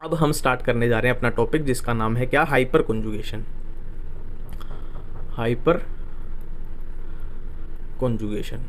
अब हम स्टार्ट करने जा रहे हैं अपना टॉपिक जिसका नाम है क्या, hyper conjugation. Hyper conjugation,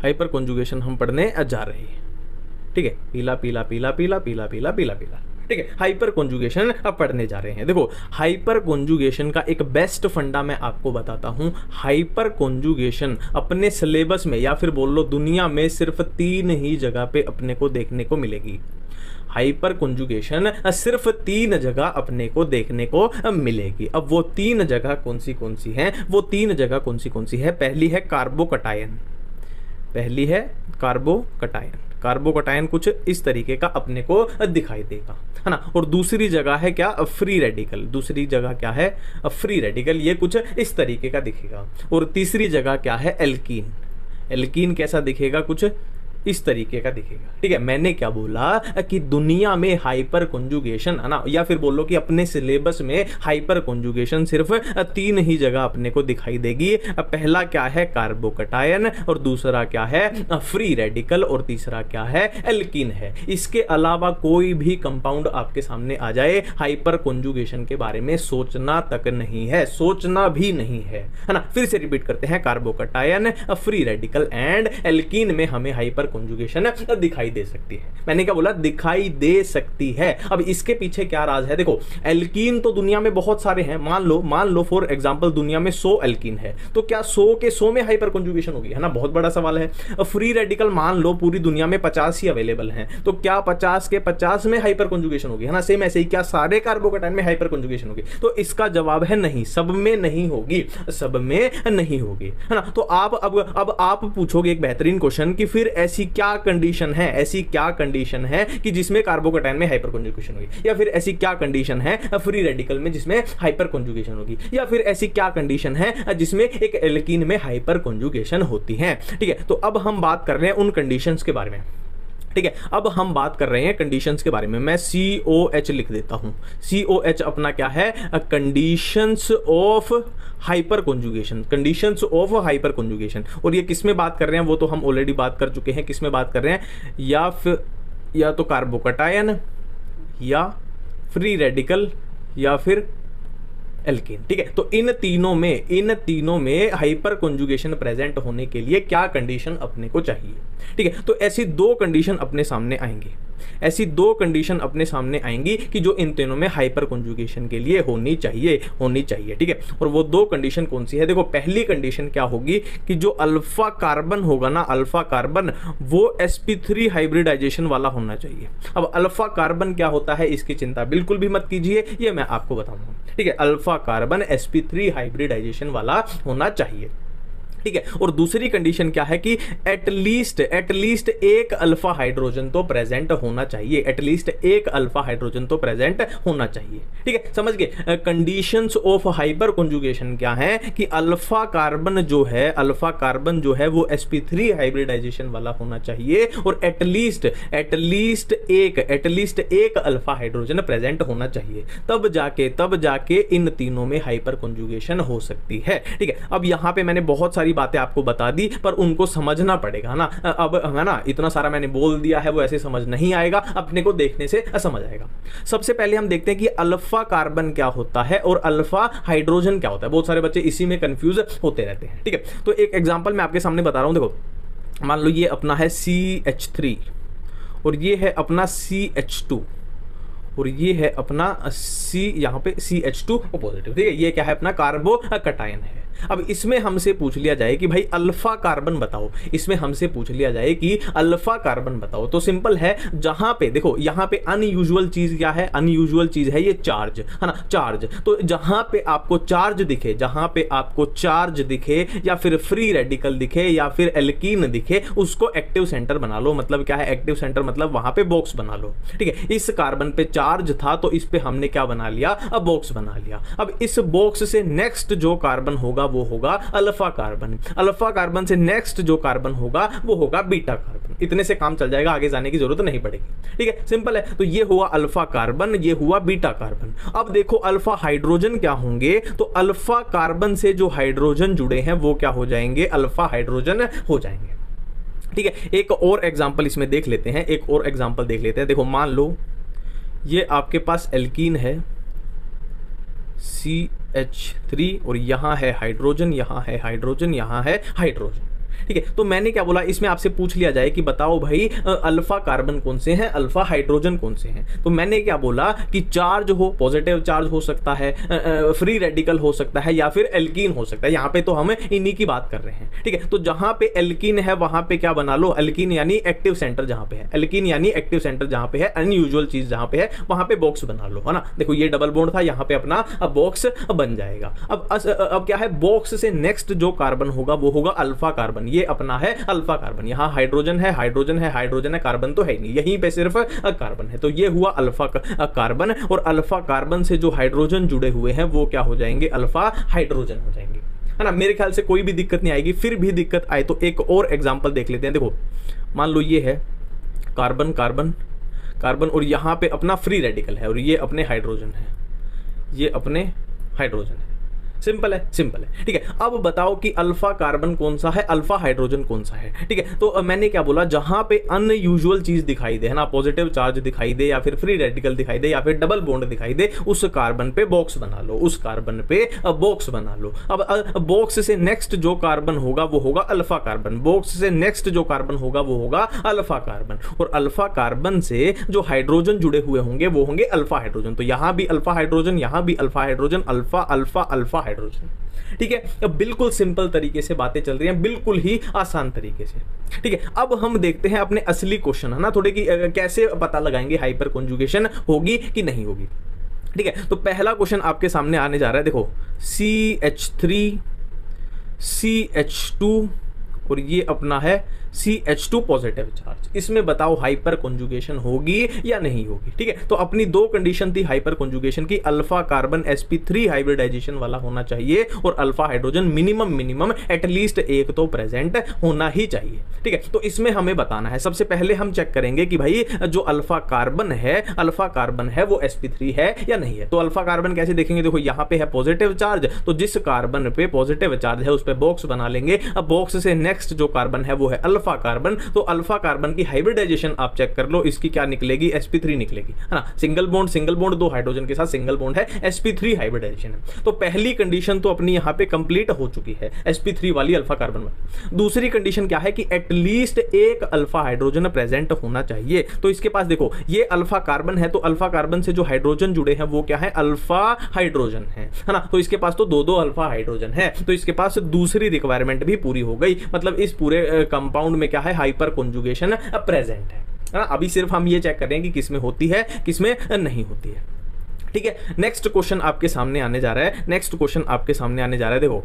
hyper conjugation हम पढ़ने जा रहे हैं। ठीक है, पीला पीला पीला पीला पीला पीला पीला पीला। ठीक है, हाइपर कॉन्जुगेशन अब पढ़ने जा रहे हैं। देखो, हाइपर कॉन्जुगेशन का एक बेस्ट फंडा मैं आपको बताता हूं। हाइपर कॉन्जुगेशन अपने सिलेबस में या फिर बोल लो दुनिया में सिर्फ 3 ही जगह पे अपने को देखने को मिलेगी। हाइपर कॉन्जुगेशन सिर्फ 3 जगह अपने को देखने को मिलेगी। अब वो 3 जगह कौन सी हैं? वो 3 जगह कौन सी है? पहली है कार्बोकटायन, पहली है कार्बोकटायन। कार्बोकटायन कुछ इस तरीके का अपने को दिखाई देगा, है ना। और दूसरी जगह है क्या, फ्री रेडिकल। दूसरी जगह क्या है, फ्री रेडिकल, ये कुछ इस तरीके का दिखेगा। और तीसरी जगह क्या है, एल्कीन। एल्कीन कैसा दिखेगा, कुछ इस तरीके का दिखेगा। ठीक है, मैंने क्या बोला कि दुनिया में हाइपर कॉन्जुगेशन, है ना, या फिर बोलो कि अपने सिलेबस में हाइपर कॉन्जुगेशन सिर्फ 3 ही जगह अपने को दिखाई देगी। पहला क्या है, कार्बोकटायन, और दूसरा क्या है, फ्री रेडिकल, और तीसरा क्या है, एल्कीन है। इसके अलावा कोई भी कंपाउंड आपके सामने आ जाए, हाइपर कॉन्जुगेशन के बारे में सोचना तक नहीं है, सोचना भी नहीं है ना। फिर से रिपीट करते हैं, carbocation, free radical and alkene में हमें हाइपर कॉन्जुगेशन दिखाई दे सकती है। मैंने क्या बोला, दिखाई दे सकती है। अब इसके पीछे क्या राज है? देखो, एल्कीन तो दुनिया में बहुत सारे हैं। मान लो फॉर एग्जांपल दुनिया में 100 एल्कीन है, तो क्या 100 के 100 में हाइपर कॉन्जुगेशन होगी, है ना? बहुत बड़ा सवाल है। फ्री रेडिकल मान लो पूरी दुनिया में 50 ही अवेलेबल हैं, तो क्या 50 के 50 में हाइपर कॉन्जुगेशन होगी, है ना? सेम ऐसे ही क्या सारे कार्बोकटायन में हाइपर कॉन्जुगेशन होगी? तो इसका जवाब है नहीं, सब में नहीं होगी, सब में नहीं होगी, है ना। तो अब आप पूछोगे एक बेहतरीन क्वेश्चन कि फिर ऐसी क्या कंडीशन है, ऐसी क्या कंडीशन है कि जिसमें कार्बोकटायन में हाइपर कॉन्जुगेशन होगी, या फिर ऐसी क्या कंडीशन है फ्री रेडिकल में जिसमें हाइपर कॉन्जुगेशन होगी, या फिर ऐसी क्या कंडीशन है जिसमें एक एल्कीन में हाइपर कॉन्जुगेशन होती है। ठीक है, तो अब हम बात कर रहे हैं उन कंडीशंस के बारे में। ठीक है, अब हम बात कर रहे हैं कंडीशंस के बारे में। मैं COH लिख देता हूं। COH अपना क्या है, conditions of hyper conjugation, conditions of hyper conjugation. और ये किस में बात कर रहे हैं वो तो हम ऑलरेडी बात कर चुके हैं। किस में बात कर रहे हैं, या तो कार्बोकटायन, या फ्री रेडिकल, या फिर एल्कीन। ठीक है, तो इन तीनों में हाइपर कॉन्जुगेशन प्रेजेंट होने के लिए क्या कंडीशन अपने को चाहिए? ठीक है, तो ऐसी 2 कंडीशन अपने सामने आएंगी, ऐसी 2 कंडीशन अपने सामने आएंगी कि जो इन तीनों में हाइपर कॉन्जुगेशन के लिए होनी चाहिए। ठीक है, और वो 2 कंडीशन कौन सी है? देखो, पहली कंडीशन क्या होगी कि जो अल्फा कार्बन होगा ना, अल्फा कार्बन वो sp3 हाइब्रिडाइजेशन वाला होना चाहिए। अब अल्फा कार्बन क्या होता है इसकी चिंता बिल्कुल भी मत कीजिए, ये मैं आपको बताऊंगा। ठीक है, अल्फा कार्बन sp3 हाइब्रिडाइजेशन वाला होना चाहिए। ठीक है, और दूसरी कंडीशन क्या है कि एटलीस्ट एक अल्फा हाइड्रोजन तो प्रेजेंट होना चाहिए, एटलीस्ट एक अल्फा हाइड्रोजन तो प्रेजेंट होना चाहिए। ठीक है, समझ गए? कंडीशंस ऑफ हाइपर कॉन्जुगेशन क्या है कि अल्फा कार्बन जो है वो sp3 हाइब्रिडाइजेशन वाला होना चाहिए, और एटलीस्ट एक अल्फा हाइड्रोजन प्रेजेंट होना चाहिए। तब जाके इन तीनों में हाइपर कॉन्जुगेशन हो सकती है। ठीक है, अब यहां पे मैंने बहुत सारी बातें आपको बता दी, पर उनको समझना पड़ेगा ना। अब है ना, इतना सारा मैंने बोल दिया है, वो ऐसे समझ नहीं आएगा, अपने को देखने से समझ आएगा। सबसे पहले हम देखते हैं कि अल्फा कार्बन क्या होता है और अल्फा हाइड्रोजन क्या होता है। बहुत सारे बच्चे इसी में कंफ्यूज होते रहते हैं। ठीक है, तो एक एग्जांपल मैं आपके सामने बता रहा हूं। देखो, मान लो ये अपना है CH3, और ये है अपना CH2, और ये है अपना यहाँ पे CH2 पॉजिटिव। ठीक है, ये क्या है, अपना कार्बोकटायन है। अब इसमें हमसे पूछ लिया जाए कि भाई अल्फा कार्बन बताओ, इसमें हमसे पूछ लिया जाए कि अल्फा कार्बन बताओ, तो सिंपल है। जहां पे देखो, यहां पे अनयूजुअल चीज क्या है, अनयूजुअल चीज है ये चार्ज, है ना, चार्ज। तो जहां पे आपको चार्ज दिखे, या फिर फ्री रेडिकल दिखे, या फिर एल्कीन दिखे, उसको एक्टिव सेंटर बना लो। मतलब क्या है एक्टिव सेंटर, मतलब वहां पे बॉक्स बना लो। ठीक है, इस कार्बन पे चार्ज था तो इस पे हमने क्या बना लिया, अब बॉक्स बना लिया। अब इस बॉक्स से नेक्स्ट जो कार्बन होगा वो होगा अल्फा कार्बन, अल्फा कार्बन से नेक्स्ट जो कार्बन होगा वो होगा बीटा कार्बन। इतने से काम चल जाएगा, आगे जाने की जरूरत नहीं पड़ेगी। ठीक है, सिंपल है। तो ये हुआ अल्फा कार्बन, ये हुआ बीटा कार्बन। अब देखो अल्फा हाइड्रोजन क्या होंगे, तो अल्फा कार्बन से जो हाइड्रोजन जुड़े हैं वो क्या हो जाएंगे, अल्फा हाइड्रोजन हो जाएंगे। ठीक है, एक और एग्जांपल इसमें देख लेते हैं, एक और एग्जांपल देख लेते हैं। देखो मान लो ये आपके पास एल्कीन है CH3 और यहाँ है हाइड्रोजन, यहाँ है हाइड्रोजन, यहाँ है हाइड्रोजन। ठीक है, तो मैंने क्या बोला, इसमें आपसे पूछ लिया जाए कि बताओ भाई अल्फा कार्बन कौन से हैं, अल्फा हाइड्रोजन कौन से हैं। तो मैंने क्या बोला कि चार्ज हो, पॉजिटिव चार्ज हो सकता है, फ्री रेडिकल हो सकता है, या फिर एल्कीन हो सकता है। यहाँ पे तो हम इन्हीं की बात कर रहे हैं। ठीक है, तो जहां पे एल्कीन है वहां पे क्या बना लो, एल्कीन यानी एक्टिव सेंटर जहां पे है, एल्कीन यानी एक्टिव सेंटर जहां पे है, अनयूजुअल चीज जहां पे है वहां पे बॉक्स बना लो, है ना। देखो ये डबल बॉन्ड था, यहाँ पे अपना बॉक्स बन जाएगा। अब क्या है, बॉक्स से नेक्स्ट जो कार्बन होगा वो होगा अल्फा कार्बन। ये अपना है अल्फा कार्बन। यहां हाइड्रोजन है, हाइड्रोजन है, हाइड्रोजन है, कार्बन तो है नहीं, यहीं पे सिर्फ कार्बन है। तो ये हुआ अल्फा कार्बन, और अल्फा कार्बन से जो हाइड्रोजन जुड़े हुए हैं वो क्या हो जाएंगे, अल्फा हाइड्रोजन हो जाएंगे, है ना। मेरे ख्याल से कोई भी दिक्कत नहीं आएगी। फिर भी दिक्कत आए तो एक और एग्जांपल देख लेते हैं। देखो मान लो ये है कार्बन कार्बन कार्बन, और यहां पे अपना फ्री रेडिकल है, और ये अपने हाइड्रोजन है, ये अपने हाइड्रोजन है। सिंपल है, सिंपल है। ठीक है, अब बताओ कि अल्फा कार्बन कौन सा है, अल्फा हाइड्रोजन कौन सा है। ठीक है, तो मैंने क्या बोला, जहां पे अनयूजुअल चीज दिखाई दे, है ना, पॉजिटिव चार्ज दिखाई दे, या फिर फ्री रेडिकल दिखाई दे, या फिर डबल बॉन्ड दिखाई दे, उस कार्बन पे बॉक्स बना लो, उस कार्बन पे बॉक्स बना लो। अब बॉक्स से नेक्स्ट जो कार्बन होगा वो होगा अल्फा कार्बन, बॉक्स से नेक्स्ट जो कार्बन होगा वो होगा अल्फा कार्बन, और अल्फा कार्बन से जो हाइड्रोजन जुड़े हुए होंगे वो होंगे अल्फा हाइड्रोजन। तो यहां भी अल्फा हाइड्रोजन, यहां भी alpha hydrogen, alpha alpha alpha hydrogen. ठीक है, अब बिल्कुल सिंपल तरीके से बातें चल रही हैं, बिल्कुल ही आसान तरीके से। ठीक है, अब हम देखते हैं अपने असली क्वेश्चन, है ना, थोड़े कि कैसे पता लगाएंगे हाइपर कॉन्जुगेशन होगी कि नहीं होगी। ठीक है, तो पहला क्वेश्चन आपके सामने आने जा रहा है। देखो CH3 CH2 और ये अपना है CH2 पॉजिटिव चार्ज। इसमें बताओ हाइपर कॉन्जुगेशन होगी या नहीं होगी। ठीक है, तो अपनी दो कंडीशन थी हाइपर कॉन्जुगेशन की, अल्फा कार्बन sp3 हाइब्रिडाइजेशन वाला होना चाहिए, और अल्फा हाइड्रोजन मिनिमम एटलीस्ट एक तो प्रेजेंट होना ही चाहिए। ठीक है, तो इसमें हमें बताना है, सबसे पहले हम चेक करेंगे कि भाई जो अल्फा कार्बन है वो sp3 है या नहीं है। तो अल्फा कार्बन कैसे देखेंगे, देखो यहाँ पे है पॉजिटिव चार्ज, तो जिस कार्बन पे पॉजिटिव चार्ज है उस पे बॉक्स बना लेंगे। अब बॉक्स से नेक्स्ट जो कार्बन है वो है अल्फा कार्बन, तो अल्फा कार्बन की हाइब्रिडाइजेशन आप चेक कर लो, इसकी क्या निकलेगी, sp3 निकलेगी, है ना। सिंगल बॉन्ड दो हाइड्रोजन के साथ सिंगल बॉन्ड है, sp3 हाइब्रिडाइजेशन है। तो पहली कंडीशन तो अपनी यहां पे कंप्लीट हो चुकी है, sp3 वाली अल्फा कार्बन वाली। दूसरी कंडीशन क्या है कि एटलीस्ट एक अल्फा हाइड्रोजन प्रेजेंट होना चाहिए। तो इसके पास देखो ये अल्फा कार्बन है, तो अल्फा कार्बन से जो हाइड्रोजन जुड़े हैं वो क्या है, अल्फा हाइड्रोजन है ना। तो इसके पास तो दो अल्फा हाइड्रोजन है, तो इसके पास दूसरी रिक्वायरमेंट भी पूरी हो गई। मतलब इस पूरे कंपाउंड में क्या है, हाइपर कॉन्जुगेशन प्रेजेंट है ना। अभी सिर्फ हम ये चेक कर रहे हैं कि किसमें होती है किसमें नहीं होती है। ठीक है, नेक्स्ट क्वेश्चन आपके सामने आने जा रहा है, नेक्स्ट क्वेश्चन आपके सामने आने जा रहा है। देखो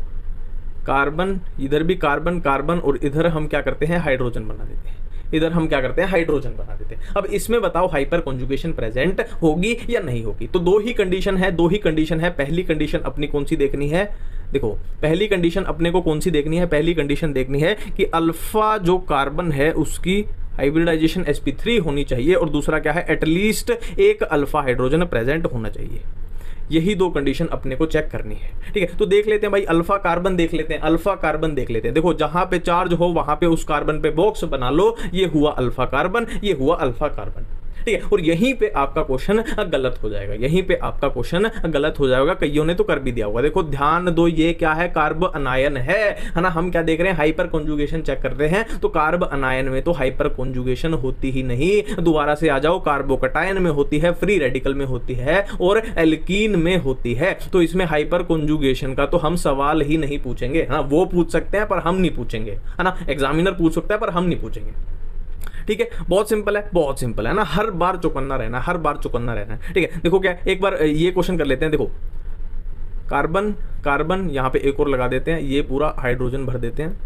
कार्बन, इधर भी कार्बन कार्बन, और इधर हम क्या करते हैं, हाइड्रोजन बना देते हैं, इधर हम क्या करते हैं, हाइड्रोजन बना देते हैं। अब इसमें बताओ हाइपर कॉन्जुगेशन प्रेजेंट होगी या नहीं होगी। तो दो ही कंडीशन है, पहली कंडीशन अपनी कौन सी देखनी है, देखो पहली कंडीशन अपने को कौन सी देखनी है, पहली कंडीशन देखनी है कि अल्फा जो कार्बन है उसकी हाइब्रिडाइजेशन sp3 होनी चाहिए, और दूसरा क्या है, एटलीस्ट एक अल्फा हाइड्रोजन प्रेजेंट होना चाहिए। यही दो कंडीशन अपने को चेक करनी है। ठीक है, तो देख लेते हैं भाई, अल्फा कार्बन देख लेते हैं, अल्फा कार्बन देख लेते हैं। देखो जहां पे चार्ज हो वहां पे उस कार्बन पे बॉक्स बना लो, ये हुआ अल्फा कार्बन, ये हुआ अल्फा कार्बन। ठीक है, और यहीं पे आपका क्वेश्चन गलत हो जाएगा, यहीं पे आपका क्वेश्चन गलत हो जाएगा। कईयों ने तो कर भी दिया होगा। देखो ध्यान दो, ये क्या है, कार्ब अनायन है ना। हम क्या देख रहे हैं, हाइपर कॉन्जुगेशन चेक कर रहे हैं, तो कार्ब अनायन में तो हाइपर कॉन्जुगेशन होती ही नहीं। दोबारा से आ जाओ, कार्बोकटायन में होती है, फ्री रेडिकल में होती है, और एल्कीन में होती है। तो इसमें हाइपर कॉन्जुगेशन का तो हम सवाल ही नहीं पूछेंगे। हाँ, वो पूछ सकते हैं पर हम नहीं पूछेंगे, है ना। एग्जामिनर पूछ सकता है पर हम नहीं पूछेंगे। ठीक है, बहुत सिंपल है, बहुत सिंपल है ना। हर बार चौकन्ना रहना, हर बार चौकन्ना रहना है। ठीक है, देखो क्या, एक बार ये क्वेश्चन कर लेते हैं। देखो कार्बन कार्बन, यहाँ पे एक और लगा देते हैं, ये पूरा हाइड्रोजन भर देते हैं,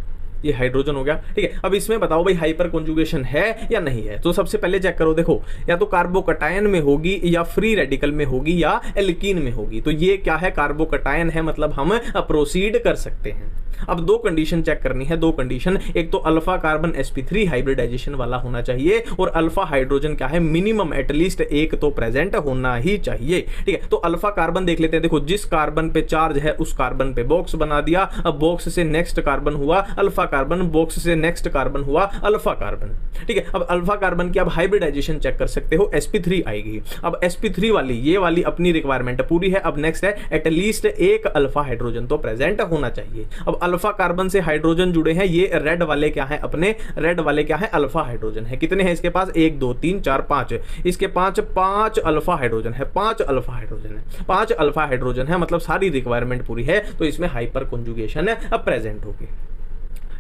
ये हाइड्रोजन हो गया। ठीक है, अब इसमें बताओ भाई हाइपर कॉन्जुगेशन है या नहीं है। तो सबसे पहले चेक करो, देखो या तो कार्बोकटायन में होगी, या फ्री रेडिकल में होगी, या एल्कीन में होगी। तो ये क्या है, कार्बोकटायन है, मतलब हम प्रोसीड कर सकते हैं। अब दो कंडीशन चेक करनी है, दो कंडीशन, एक तो अल्फा कार्बन sp3 हाइब्रिडाइजेशन वाला होना चाहिए, और अल्फा हाइड्रोजन क्या है, मिनिमम एटलीस्ट एक तो प्रेजेंट होना ही चाहिए। ठीक है, तो अल्फा कार्बन देख लेते हैं। देखो जिस कार्बन पे चार्ज है उस कार्बन पे बॉक्स बना दिया, अब बॉक्स से नेक्स्ट कार्बन हुआ अल्फा कार्बन, बॉक्स से नेक्स्ट कार्बन हुआ अल्फा कार्बन, ठीक है। अब अल्फा कार्बन की आप हाइब्रिडाइजेशन चेक कर सकते हो, sp3 आएगी। अब sp3 वाली, ये वाली अपनी रिक्वायरमेंट पूरी है। अब नेक्स्ट है एटलीस्ट एक अल्फा हाइड्रोजन तो प्रेजेंट होना चाहिए। अब अल्फा कार्बन से हाइड्रोजन जुड़े हैं, ये रेड वाले क्या है, अपने रेड वाले क्या है, अल्फा हाइड्रोजन है। कितने हैं इसके पास, 1 2 3 4 5, इसके पांच अल्फा हाइड्रोजन है, 5 अल्फा हाइड्रोजन है, 5 अल्फा हाइड्रोजन है, मतलब सारी रिक्वायरमेंट पूरी है, तो इसमें हाइपर कॉन्जुगेशन अब प्रेजेंट होगी,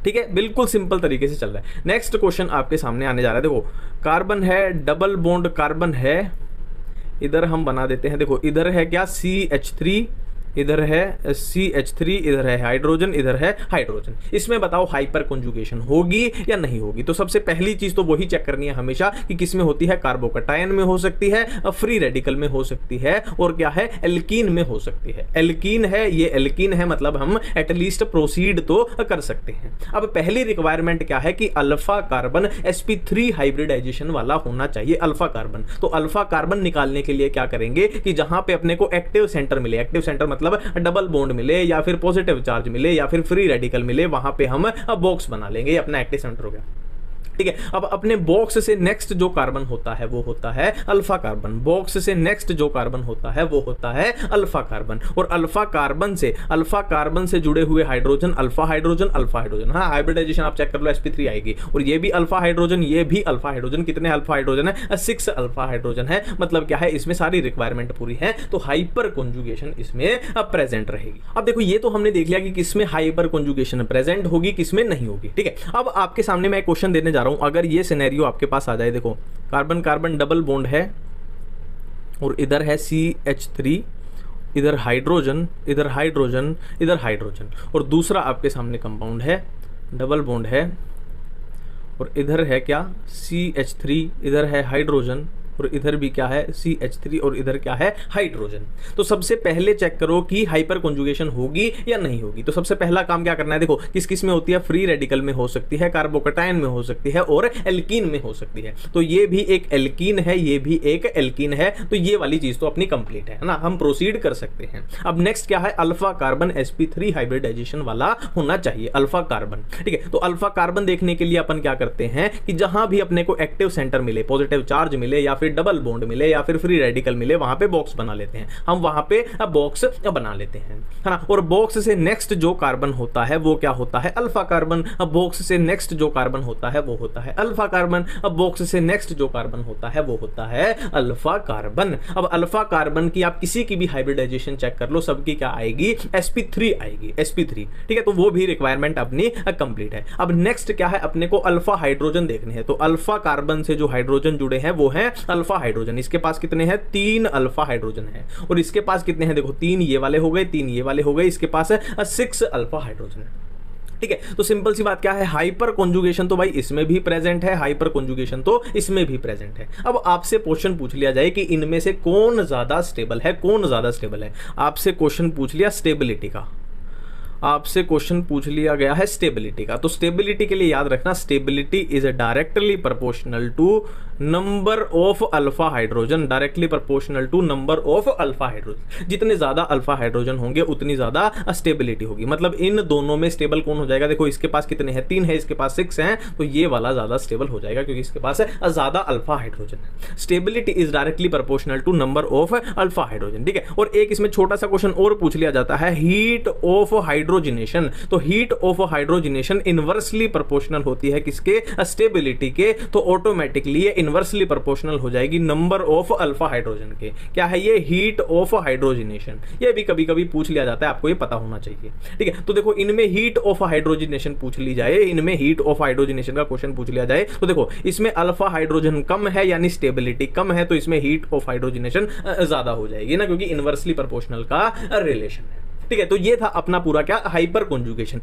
ठीक है। बिल्कुल सिंपल तरीके से चल रहा है। नेक्स्ट क्वेश्चन आपके सामने आने जा रहा है। देखो कार्बन है, डबल बॉन्ड कार्बन है, इधर हम बना देते हैं। देखो इधर है क्या, CH3, इधर है CH3, इधर है हाइड्रोजन, इधर है हाइड्रोजन। इसमें बताओ हाइपर कॉन्जुगेशन होगी या नहीं होगी। तो सबसे पहली चीज तो वही चेक करनी है हमेशा कि किस में होती है, कार्बोकटायन में हो सकती है, फ्री रेडिकल में हो सकती है, और क्या है, एल्कीन में हो सकती है। एल्कीन है, ये एल्कीन है, मतलब हम एटलीस्ट प्रोसीड तो कर सकते हैं। अब पहली रिक्वायरमेंट क्या है कि अल्फा कार्बन sp3 हाइब्रिडाइजेशन वाला होना चाहिए, अल्फा कार्बन। तो अल्फा कार्बन निकालने के लिए क्या करेंगे कि जहां पे अपने को एक्टिव सेंटर मिले, एक्टिव सेंटर मतलब डबल बॉन्ड मिले या फिर पॉजिटिव चार्ज मिले या फिर फ्री रेडिकल मिले, वहां पे हम बॉक्स बना लेंगे, अपना एक्टिव सेंटर हो गया, ठीक है। अब अपने बॉक्स से नेक्स्ट जो कार्बन होता है वो होता है अल्फा कार्बन, बॉक्स से नेक्स्ट जो कार्बन होता है वो होता है अल्फा कार्बन, और अल्फा कार्बन से जुड़े हुए hydrogen alpha hydrogen, alpha hydrogen. हाँ, हाइब्रिडाइजेशन आप चेक कर लो, sp3 आएगी, और ये भी अल्फा हाइड्रोजन, ये भी अल्फा हाइड्रोजन। कितने अल्फा हाइड्रोजन है, 6 अल्फा हाइड्रोजन है, मतलब क्या है, इसमें सारी रिक्वायरमेंट पूरी है, तो हाइपर कॉन्जुगेशन इसमें प्रेजेंट रहेगी। अब देखो ये तो हमने देख लिया कि किसमें हाइपर कॉन्जुगेशन प्रेजेंट होगी, किसमें नहीं होगी, ठीक है। अब आपके सामने मैं एक क्वेश्चन देने जा रहा हूं, अगर ये सिनेरियो आपके पास आ जाए, देखो कार्बन कार्बन डबल बॉन्ड है और इधर है CH3, इधर हाइड्रोजन, इधर हाइड्रोजन, इधर हाइड्रोजन, और दूसरा आपके सामने कंपाउंड है, डबल बॉन्ड है, और इधर है क्या, CH3, इधर है हाइड्रोजन, और इधर भी क्या है, CH3, और इधर क्या है, हाइड्रोजन। तो सबसे पहले चेक करो कि हाइपर कॉन्जुगेशन होगी या नहीं होगी। तो सबसे पहला काम क्या करना है, देखो किस किस में होती है, फ्री रेडिकल में हो सकती है, कार्बोकटायन में हो सकती है, और एल्कीन में हो सकती है। तो ये भी एक एल्कीन है, ये भी एक एल्कीन है, तो ये वाली चीज तो अपनी कंप्लीट है ना, हम प्रोसीड कर सकते हैं। अब नेक्स्ट क्या है, अल्फा कार्बन sp3 हाइब्रिडाइजेशन वाला होना चाहिए, अल्फा कार्बन, ठीक है। तो अल्फा कार्बन देखने के लिए अपन क्या करते हैं कि जहां भी अपने को एक्टिव सेंटर मिले, पॉजिटिव चार्ज मिले, या फिर डबल बॉन्ड मिले, या फिर फ्री रेडिकल मिले, वहां पे बॉक्स बना लेते हैं हम, वहां पे बॉक्स बना लेते हैं, है ना। और बॉक्स से नेक्स्ट जो कार्बन होता है वो क्या होता है, अल्फा कार्बन। अब बॉक्स से नेक्स्ट जो कार्बन होता है वो होता है अल्फा कार्बन। अब बॉक्स से नेक्स्ट जो कार्बन होता है वो होता है अल्फा कार्बन। अब अल्फा कार्बन की आप किसी की भी हाइब्रिडाइजेशन चेक कर लो, सबकी क्या आएगी, sp3 आएगी, sp3, ठीक है। तो वो भी रिक्वायरमेंट अपनी कंप्लीट है। अब नेक्स्ट क्या है, अपने को अल्फा हाइड्रोजन देखने हैं, तो अल्फा कार्बन से जो हाइड्रोजन जुड़े हैं वो है अल्फा हाइड्रोजन। इसके पास कितने हैं, 3 अल्फा हाइड्रोजन है, और इसके पास कितने हैं, देखो 3 ये वाले हो गए, 3 ये वाले हो गए, इसके पास है 6 अल्फा हाइड्रोजन है, ठीक है। तो सिंपल सी बात क्या है, हाइपर कॉन्जुगेशन तो भाई इसमें भी प्रेजेंट है, हाइपर कॉन्जुगेशन तो इसमें भी प्रेजेंट है। अब आपसे क्वेश्चन पूछ लिया जाए कि इनमें से कौन ज्यादा स्टेबल है, कौन ज्यादा स्टेबल है। आपसे क्वेश्चन पूछ लिया स्टेबिलिटी का, आपसे क्वेश्चन पूछ लिया गया है स्टेबिलिटी का। तो स्टेबिलिटी के लिए याद रखना, stability is directly proportional to number of alpha hydrogen, directly proportional to number of alpha hydrogen. जितने ज्यादा अल्फा हाइड्रोजन होंगे उतनी ज्यादा स्टेबिलिटी होगी। मतलब इन दोनों में स्टेबल कौन हो जाएगा, देखो इसके पास कितने हैं, 3 है, इसके पास 6 हैं, तो ये वाला ज्यादा स्टेबल हो जाएगा क्योंकि इसके पास ज्यादा अल्फा हाइड्रोजन है। Stability is directly proportional to number of alpha hydrogen, ठीक है। और एक इसमें छोटा सा क्वेश्चन और पूछ लिया जाता है, हीट ऑफ हाइड्रोजिनेशन। तो heat of hydrogenation inversely proportional होती है किसके, स्टेबिलिटी के। तो ऑटोमेटिकली ये इनवर्सली प्रोपोर्शनल हो जाएगी नंबर ऑफ अल्फा हाइड्रोजन के। क्या है ये, हीट ऑफ हाइड्रोजिनेशन। ये भी कभी कभी पूछ लिया जाता है, आपको ये पता होना चाहिए, ठीक है। तो देखो इनमें हीट ऑफ हाइड्रोजिनेशन पूछ ली जाए, इनमें हीट ऑफ हाइड्रोजिनेशन का क्वेश्चन पूछ लिया जाए, तो देखो इसमें अल्फा हाइड्रोजन कम है यानी स्टेबिलिटी कम है, तो इसमें हीट ऑफ हाइड्रोजिनेशन ज्यादा हो जाएगी ना, क्योंकि इनवर्सली प्रोपोर्शनल का रिलेशन है, ठीक है। तो ये था अपना पूरा क्या, हाइपर कॉन्जुगेशन।